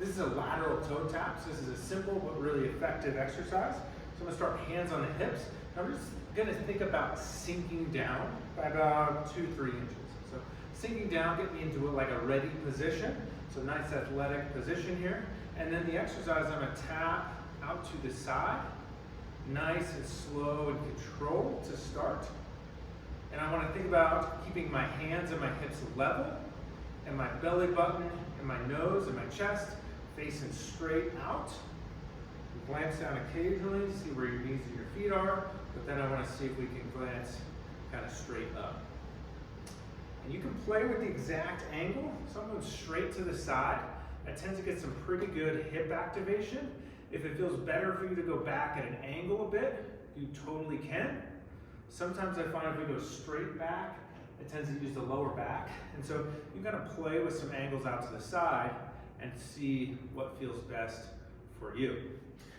This is a lateral toe tap. So this is a simple but really effective exercise. So I'm gonna start hands on the hips. I'm just gonna think about sinking down by about 2-3 inches. So sinking down, get me into like a ready position. So nice athletic position here. And then the exercise, I'm gonna tap out to the side. Nice and slow and controlled to start. And I wanna think about keeping my hands and my hips level, and my belly button and my nose and my chest facing straight out. Glance down occasionally, see where your knees and your feet are, but then I want to see if we can glance kind of straight up. And you can play with the exact angle. So I'm going straight to the side. I tend to get some pretty good hip activation. If it feels better for you to go back at an angle a bit, you totally can. Sometimes I find if we go straight back, it tends to use the lower back. And so you kind of play with some angles out to the side and see what feels best for you.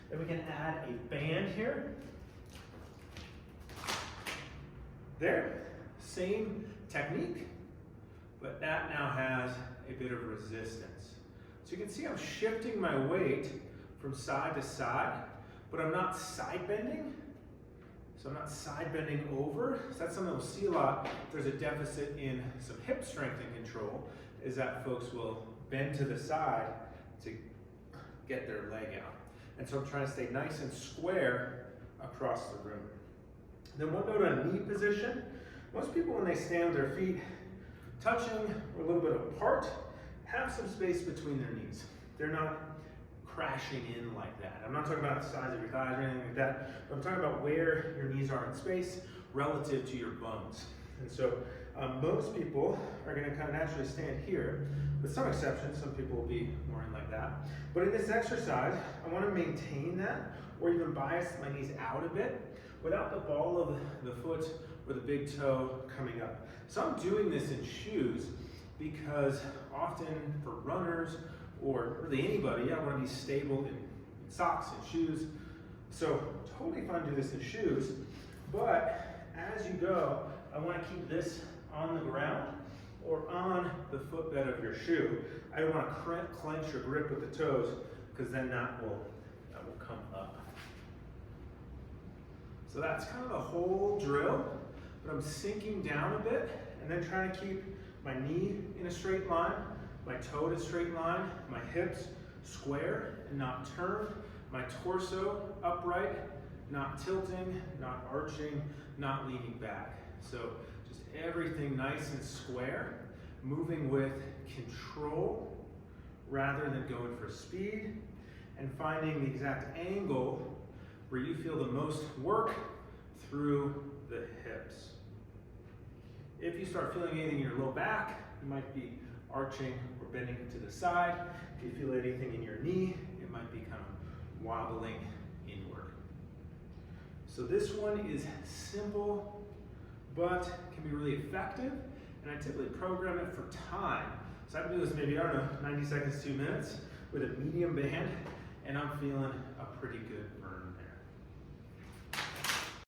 Then we can add a band here. There, same technique, but that now has a bit of resistance. So you can see I'm shifting my weight from side to side, but I'm not side bending. So I'm not side bending over. So that's something we'll see a lot. There's a deficit in some hip strength and control, is that folks will bend to the side to get their leg out. And so I'm trying to stay nice and square across the room. Then one note on knee position. Most people, when they stand with their feet touching or a little bit apart, have some space between their knees. They're not crashing in like that. I'm not talking about the size of your thighs or anything like that, but I'm talking about where your knees are in space relative to your bones. And so most people are going to kind of naturally stand here, with some exceptions. Some people will be more in like that. But in this exercise, I want to maintain that, or even bias my knees out a bit, without the ball of the foot or the big toe coming up. So I'm doing this in shoes because often for runners, or really anybody, I want to be stable in socks and shoes. So totally fine to do this in shoes, but as you go, I want to keep this on the ground or on the footbed of your shoe. I don't want to clench or grip with the toes, because then that will come up. So that's kind of the whole drill, but I'm sinking down a bit and then trying to keep my knee in a straight line, my toe in a straight line, my hips square and not turned, my torso upright, not tilting, not arching, not leaning back. So just everything nice and square, moving with control rather than going for speed, and finding the exact angle where you feel the most work through the hips. If you start feeling anything in your low back, you might be arching or bending to the side. If you feel anything in your knee, it might be kind of wobbling inward. So this one is simple, but can be really effective, and I typically program it for time. So I can do this maybe, I don't know, 90 seconds, 2 minutes with a medium band, and I'm feeling a pretty good burn.